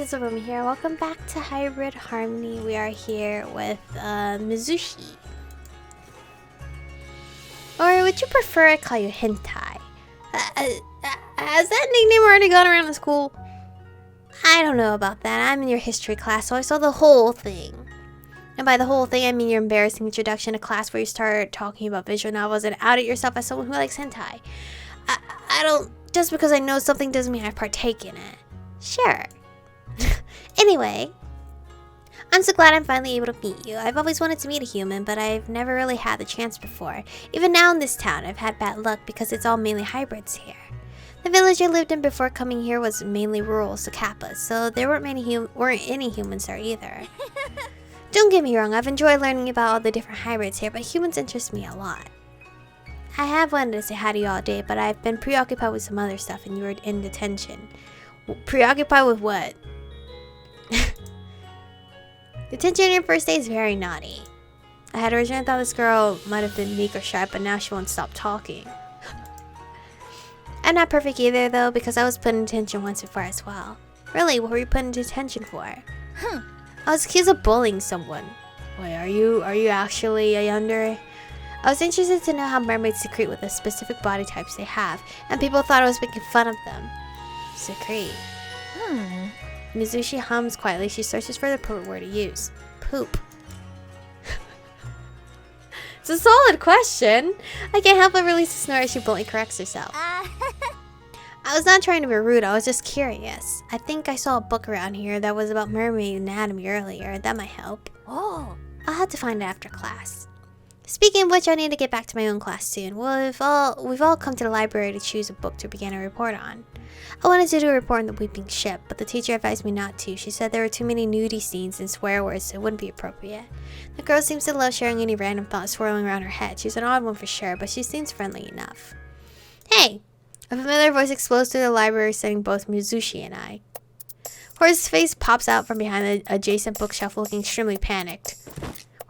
guys, Aromie here. Welcome back to Hybrid Harmony. We are here with Mizushi. Or would you prefer I call you Hentai? Has that nickname already gone around the school? I don't know about that. I'm in your history class, so I saw the whole thing. And by the whole thing, I mean your embarrassing introduction to class where you start talking about visual novels and outed yourself as someone who likes hentai. I don't... Just because I know something doesn't mean I partake in it. Sure. Anyway, I'm so glad I'm finally able to meet you. I've always wanted to meet a human, but I've never really had the chance before. Even now in this town, I've had bad luck because it's all mainly hybrids here. The village I lived in before coming here was mainly rural Sakapas, so there weren't any humans there either. Don't get me wrong, I've enjoyed learning about all the different hybrids here, but humans interest me a lot. I have wanted to say hi to you all day, but I've been preoccupied with some other stuff and you were in detention. Preoccupied with what? Detention on your first day is very naughty. I had originally thought this girl might have been meek or shy, but now she won't stop talking. I'm not perfect either though, because I was put in detention once before as well. Really, what were you put in detention for? I was accused of bullying someone. Wait, are you actually a yandere? I was interested to know how mermaids secrete with the specific body types they have, and people thought I was making fun of them. Secrete. Mizushi hums quietly. She searches for the perfect word to use. Poop. It's a solid question. I can't help but release a snort as she bluntly corrects herself. I was not trying to be rude. I was just curious. I think I saw a book around here that was about mermaid anatomy earlier. That might help. Oh. I'll have to find it after class. Speaking of which, I need to get back to my own class soon. Well, we've all come to the library to choose a book to begin a report on. I wanted to do a report on the Weeping Ship, but the teacher advised me not to. She said there were too many nudie scenes and swear words, so it wouldn't be appropriate. The girl seems to love sharing any random thoughts swirling around her head. She's an odd one for sure, but she seems friendly enough. Hey! A familiar voice explodes through the library, setting both Mizushi and I. Horse's face pops out from behind the adjacent bookshelf, looking extremely panicked.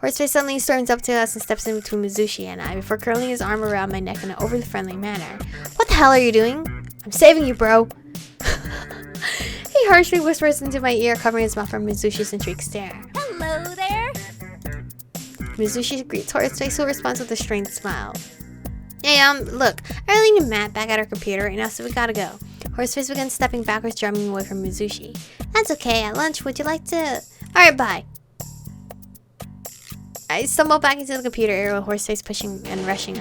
Horseface suddenly turns up to us and steps in between Mizushi and I before curling his arm around my neck in an overly friendly manner. What the hell are you doing? I'm saving you, bro. He harshly whispers into my ear, covering his mouth from Mizushi's intrigued stare. Hello there. Mizushi greets Horseface, who responds with a strained smile. Hey, look, I really need Matt back at our computer right now, so we gotta go. Horseface begins stepping backwards, drumming away from Mizushi. That's okay, at lunch, would you like to... Alright, bye. I stumble back into the computer area with Horseface pushing and rushing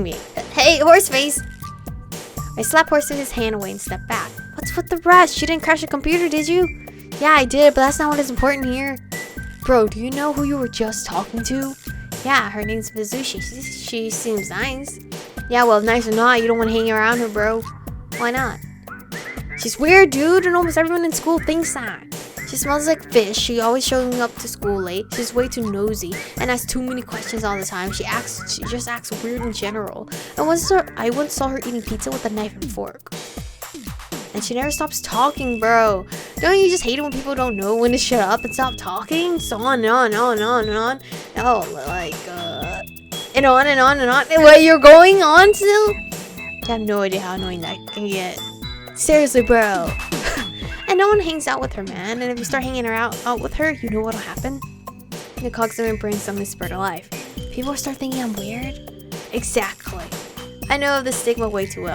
me. Hey, Horseface! I slap Horseface's hand away and step back. What's with the rush? You didn't crash the computer, did you? Yeah, I did, but that's not what is important here. Bro, do you know who you were just talking to? Yeah, her name's Mizushi. She seems nice. Yeah, well, nice or not, you don't want to hang around her, bro. Why not? She's weird, dude, and almost everyone in school thinks that. She smells like fish, she always showing up to school late, she's way too nosy, and asks too many questions all the time. She just acts weird in general. I once saw her eating pizza with a knife and fork. And she never stops talking, bro. Don't you just hate it when people don't know when to shut up and stop talking? So on and on and on and on and on. Oh, like, and on and on and on. Wait, you're going on still? I have no idea how annoying that can get. Seriously, bro. And no one hangs out with her, man. And if you start hanging out with her, you know what'll happen? The cogs in my brain suddenly spur to life. People will start thinking I'm weird? Exactly. I know of the stigma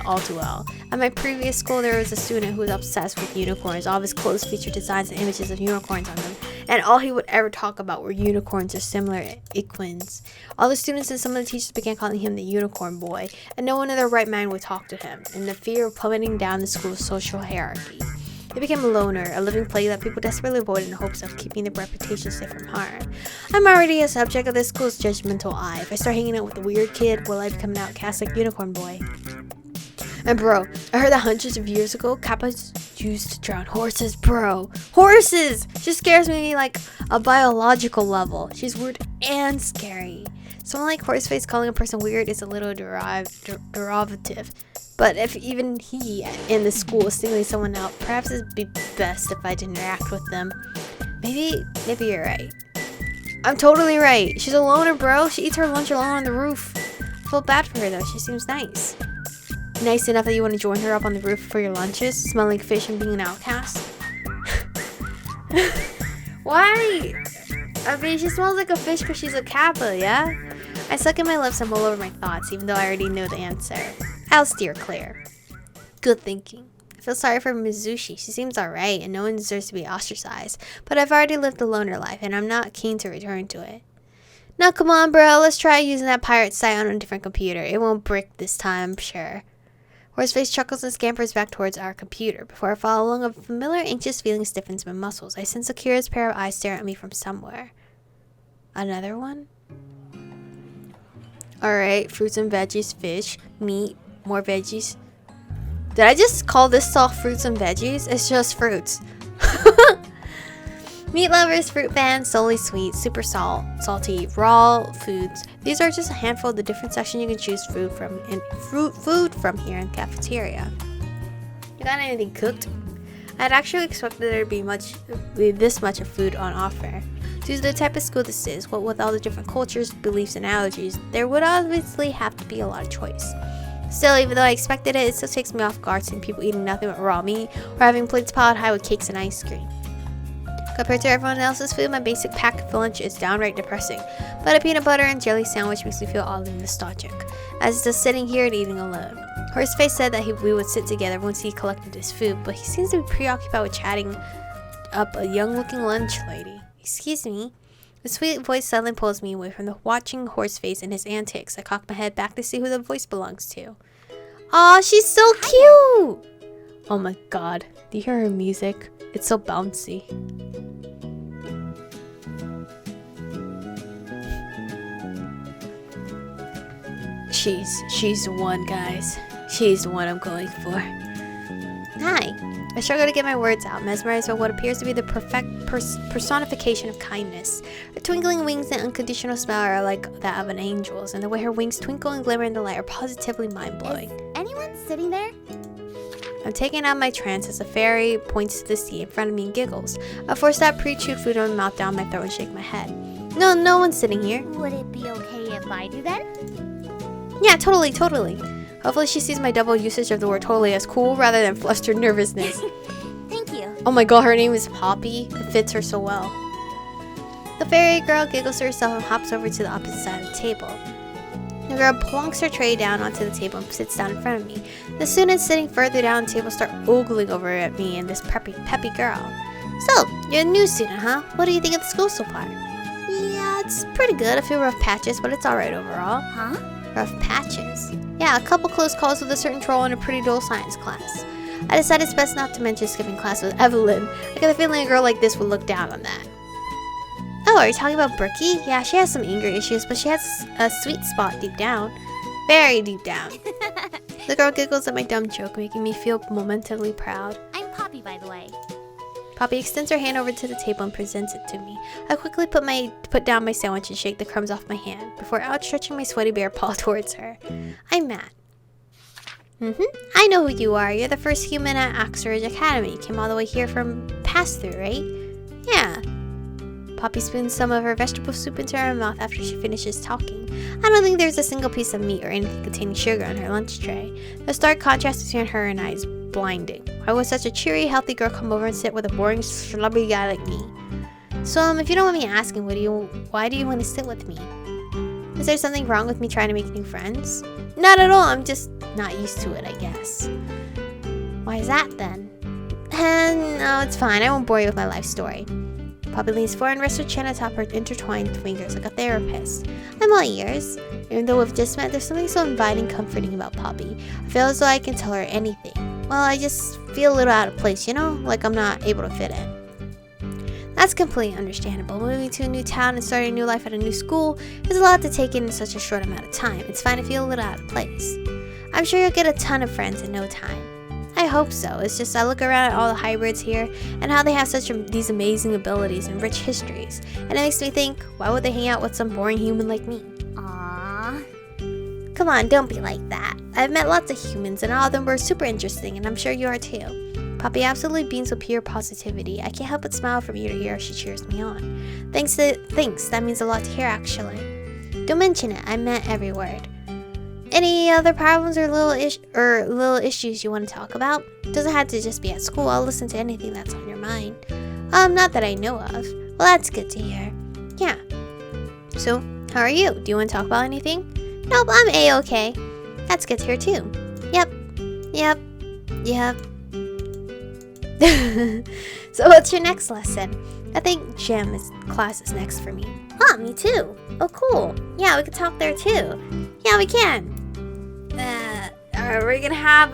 all too well. At my previous school, there was a student who was obsessed with unicorns. All of his clothes featured designs and images of unicorns on them. And all he would ever talk about were unicorns or similar equines. All the students and some of the teachers began calling him the unicorn boy. And no one in their right mind would talk to him, in the fear of plummeting down the school's social hierarchy. He became a loner, a living plague that people desperately avoid in the hopes of keeping their reputation safe from harm. I'm already a subject of this school's judgmental eye. If I start hanging out with a weird kid, will I become an outcast like Unicorn Boy? And bro, I heard that hundreds of years ago, kappas used to drown horses, bro. Horses! She scares me like a biological level. She's weird and scary. Someone like Horseface calling a person weird is a little derivative. But if even he in the school is singling someone out, perhaps it'd be best if I didn't interact with them. Maybe you're right. I'm totally right. She's a loner, bro. She eats her lunch alone on the roof. I feel bad for her though. She seems nice. Nice enough that you want to join her up on the roof for your lunches, smelling like fish and being an outcast. Why? I mean, she smells like a fish because she's a kappa, yeah? I suck in my lips and mull over my thoughts, even though I already know the answer. I'll steer clear. Good thinking. I feel sorry for Mizushi. She seems alright, and no one deserves to be ostracized. But I've already lived a loner life, and I'm not keen to return to it. Now, come on, bro. Let's try using that pirate site on a different computer. It won't brick this time, I'm sure. Horseface chuckles and scampers back towards our computer. Before I follow along, a familiar anxious feeling stiffens my muscles. I sense a curious pair of eyes stare at me from somewhere. Another one? Alright, fruits and veggies, fish, meat, more veggies. Did I just call this all fruits and veggies? It's just fruits. Meat lovers, fruit fans, solely sweet, super salty, raw foods. These are just a handful of the different sections you can choose food from here in the cafeteria. You got anything cooked? I'd actually expected there to be this much of food on offer. Due to the type of school this is, what with all the different cultures, beliefs, and allergies, there would obviously have to be a lot of choice. Still, even though I expected it, it still takes me off guard seeing people eating nothing but raw meat or having plates piled high with cakes and ice cream. Compared to everyone else's food, my basic pack for lunch is downright depressing, but a peanut butter and jelly sandwich makes me feel oddly nostalgic, as just sitting here and eating alone. Horseface said that we would sit together once he collected his food, but he seems to be preoccupied with chatting up a young-looking lunch lady. Excuse me. The sweet voice suddenly pulls me away from the watching Horseface and his antics. I cock my head back to see who the voice belongs to. Aw, she's so cute! Oh my god. Do you hear her music? It's so bouncy. She's the one, guys. She's the one I'm going for. Hi. I struggle to get my words out, mesmerized by what appears to be the perfect personification of kindness. Her twinkling wings and unconditional smile are like that of an angel's, and the way her wings twinkle and glimmer in the light are positively mind-blowing. Is anyone sitting there? I'm taken out of my trance as the fairy points to the seat in front of me and giggles. I force that pre-chewed food in my mouth down my throat and shake my head. No one's sitting here. Would it be okay if I do then? Yeah, totally. Hopefully she sees my double usage of the word totally as cool rather than flustered nervousness. Thank you. Oh my god, her name is Poppy. It fits her so well. The fairy girl giggles to herself and hops over to the opposite side of the table. The girl plonks her tray down onto the table and sits down in front of me. The students sitting further down the table start ogling over at me and this peppy girl. So, you're a new student, huh? What do you think of the school so far? Yeah, it's pretty good. A few rough patches, but it's alright overall. Huh? Rough patches? Yeah, a couple close calls with a certain troll in a pretty dull science class. I decided it's best not to mention skipping class with Evelyn. I get the feeling a girl like this would look down on that. Oh, are you talking about Brookie? Yeah, she has some anger issues, but she has a sweet spot deep down. Very deep down. The girl giggles at my dumb joke, making me feel momentarily proud. I'm Poppy, by the way. Poppy extends her hand over to the table and presents it to me. I quickly put down my sandwich and shake the crumbs off my hand, before outstretching my sweaty bare paw towards her. I'm Matt. I know who you are. You're the first human at Oxford Academy. Came all the way here from pass-through, right? Yeah. Poppy spoons some of her vegetable soup into her mouth after she finishes talking. I don't think there's a single piece of meat or anything containing sugar on her lunch tray. The stark contrast between her and I is blinding. Why would such a cheery, healthy girl come over and sit with a boring, schlubby guy like me? So, if you don't mind me asking, why do you want to sit with me? Is there something wrong with me trying to make new friends? Not at all. I'm just not used to it, I guess. Why is that, then? No, it's fine. I won't bore you with my life story. Poppy leans forward and rests her chin atop her intertwined fingers like a therapist. I'm all ears. Even though we've just met, there's something so inviting, comforting about Poppy. I feel as though I can tell her anything. Well, I just feel a little out of place, you know? Like I'm not able to fit in. That's completely understandable. Moving to a new town and starting a new life at a new school is a lot to take in such a short amount of time. It's fine to feel a little out of place. I'm sure you'll get a ton of friends in no time. I hope so. It's just I look around at all the hybrids here and how they have these amazing abilities and rich histories. And it makes me think, why would they hang out with some boring human like me? Aww. Come on, don't be like that. I've met lots of humans and all of them were super interesting, and I'm sure you are too. Poppy absolutely beams with pure positivity. I can't help but smile from ear to ear as she cheers me on. Thanks, that means a lot to hear actually. Don't mention it, I meant every word. Any other problems or little issues you want to talk about? Doesn't have to just be at school. I'll listen to anything that's on your mind. Not that I know of. Well, that's good to hear. Yeah. So, how are you? Do you want to talk about anything? Nope, I'm A-okay. That's good to hear too. Yep. So what's your next lesson? I think class is next for me. Huh, me too. Oh, cool. Yeah, we can talk there too. Yeah, we can. Are we gonna have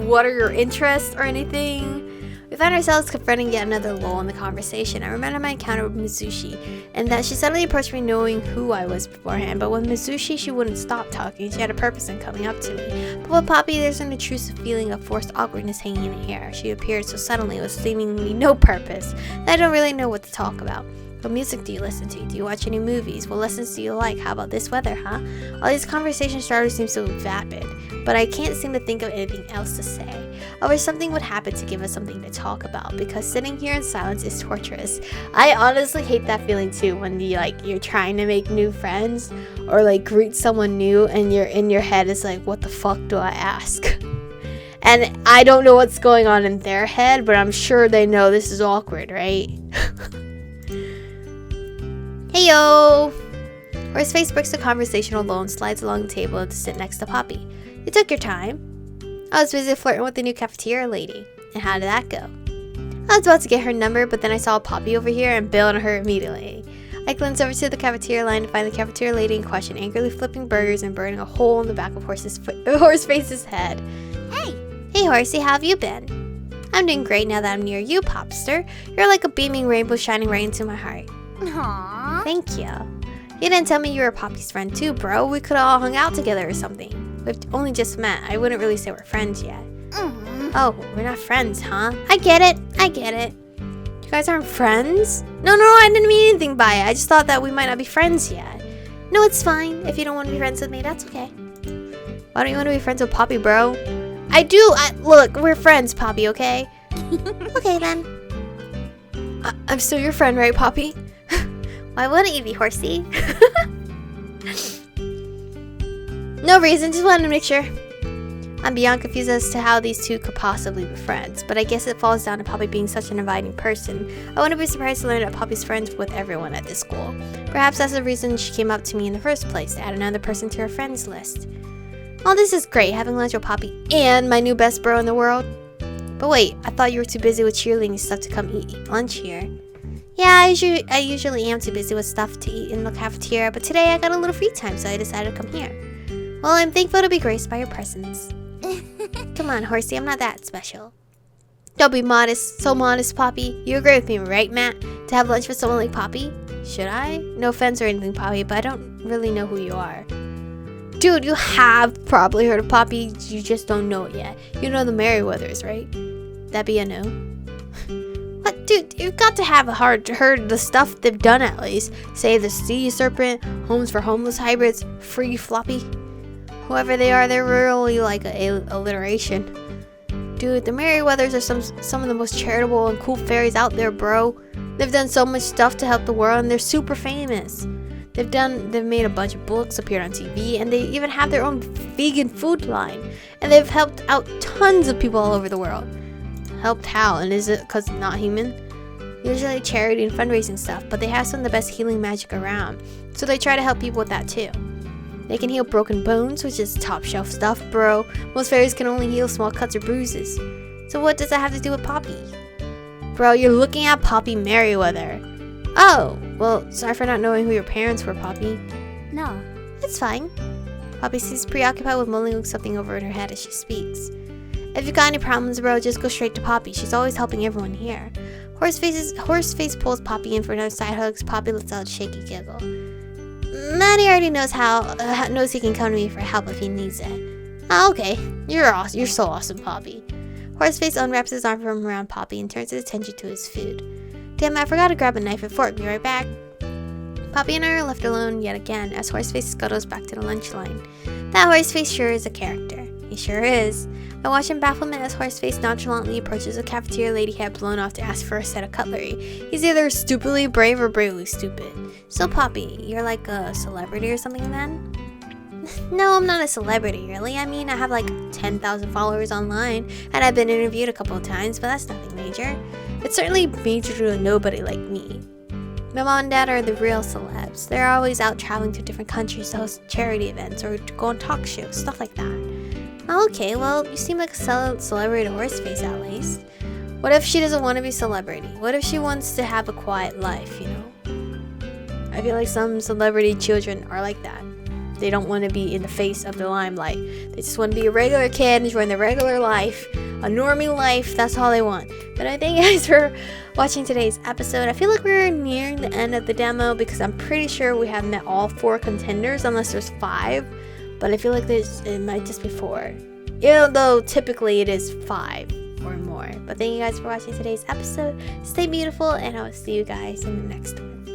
what are your interests or anything? We found ourselves confronting yet another lull in the conversation. I remember my encounter with Mizushi, and that she suddenly approached me knowing who I was beforehand. But with Mizushi, she wouldn't stop talking. She had a purpose in coming up to me. But with Poppy, there's an intrusive feeling of forced awkwardness hanging in the air. She appeared so suddenly with seemingly no purpose that I don't really know what to talk about. What music do you listen to? Do you watch any movies? What lessons do you like? How about this weather, huh? All these conversation starters seem so vapid, but I can't seem to think of anything else to say. I wish something would happen to give us something to talk about, because sitting here in silence is torturous. I honestly hate that feeling too, when you're trying to make new friends or greet someone new and you're in your head is like, what the fuck do I ask? And I don't know what's going on in their head, but I'm sure they know this is awkward, right? Heyo! Horseface breaks the conversational lull and slides along the table to sit next to Poppy. You took your time. I was busy flirting with the new cafeteria lady. And how did that go? I was about to get her number, but then I saw Poppy over here and bailed on her immediately. I glanced over to the cafeteria line to find the cafeteria lady in question angrily flipping burgers and burning a hole in the back of Horseface's head. Hey Horsey, how have you been? I'm doing great now that I'm near you, Popster. You're like a beaming rainbow shining right into my heart. Aww. Thank you. You didn't tell me you were Poppy's friend too, bro. We could all hung out together or something. We've only just met. I wouldn't really say we're friends yet. Oh, we're not friends, huh? I get it. You guys aren't friends? No, I didn't mean anything by it. I just thought that we might not be friends yet. No, it's fine. If you don't want to be friends with me, that's okay. Why don't you want to be friends with Poppy, bro? I do. Look, we're friends, Poppy, okay? Okay, then. I'm still your friend, right, Poppy? Why wouldn't you be, Horsey? No reason, just wanted to make sure. I'm beyond confused as to how these two could possibly be friends, but I guess it falls down to Poppy being such an inviting person. I wouldn't be surprised to learn that Poppy's friends with everyone at this school. Perhaps that's the reason she came up to me in the first place, to add another person to her friends list. Oh, this is great, having lunch with Poppy and my new best bro in the world. But wait, I thought you were too busy with cheerleading and stuff to come eat lunch here. Yeah, I usually am too busy with stuff to eat in the cafeteria, but today I got a little free time, so I decided to come here. Well, I'm thankful to be graced by your presence. Come on, Horsey, I'm not that special. Don't be modest, so modest, Poppy. You agree with me, right, Matt? To have lunch with someone like Poppy? Should I? No offense or anything, Poppy, but I don't really know who you are. Dude, you have probably heard of Poppy, you just don't know it yet. You know the Merryweathers, right? That be a no? What, dude, you've got to have heard the stuff they've done at least. Save the Sea Serpent, Homes for Homeless Hybrids, Free Floppy. Whoever they are, they're really like an alliteration. Dude, the Merryweathers are some of the most charitable and cool fairies out there, bro. They've done so much stuff to help the world, and they're super famous. They've made a bunch of books, appeared on TV, and they even have their own vegan food line. And they've helped out tons of people all over the world. Helped how? And is it because not human? Usually charity and fundraising stuff, but they have some of the best healing magic around. So they try to help people with that too. They can heal broken bones, which is top shelf stuff, bro. Most fairies can only heal small cuts or bruises. So what does that have to do with Poppy? Bro, you're looking at Poppy Merryweather. Oh, well, sorry for not knowing who your parents were, Poppy. No. It's fine. Poppy seems preoccupied with mulling something over in her head as she speaks. If you've got any problems, bro, just go straight to Poppy. She's always helping everyone here. Horseface pulls Poppy in for another side hugs. Poppy lets out a shaky giggle. Maddie already knows knows he can come to me for help if he needs it. Oh, okay. You're awesome. You're so awesome, Poppy. Horseface unwraps his arm from around Poppy and turns his attention to his food. Damn, I forgot to grab a knife and fork. Be right back. Poppy and I are left alone yet again as Horseface scuttles back to the lunch line. That Horseface sure is a character. He sure is. I watch in bafflement as Horseface nonchalantly approaches a cafeteria lady he had blown off to ask for a set of cutlery. He's either stupidly brave or bravely stupid. So Poppy, you're like a celebrity or something then? No, I'm not a celebrity, really. I mean, I have like 10,000 followers online, and I've been interviewed a couple of times, but that's nothing major. It's certainly major to a nobody like me. My mom and dad are the real celebs. They're always out traveling to different countries to host charity events or to go on talk shows, stuff like that. Okay, well, you seem like a celebrity to Horseface at least. What if she doesn't want to be a celebrity? What if she wants to have a quiet life, you know? I feel like some celebrity children are like that. They don't want to be in the face of the limelight. They just want to be a regular kid, enjoying their regular life, a normie life. That's all they want. But I thank you guys for watching today's episode. I feel like we're nearing the end of the demo because I'm pretty sure we have met all 4 contenders, unless there's 5. But I feel like it might just be 4. Even though typically it is 5 or more. But thank you guys for watching today's episode. Stay beautiful, and I will see you guys in the next one.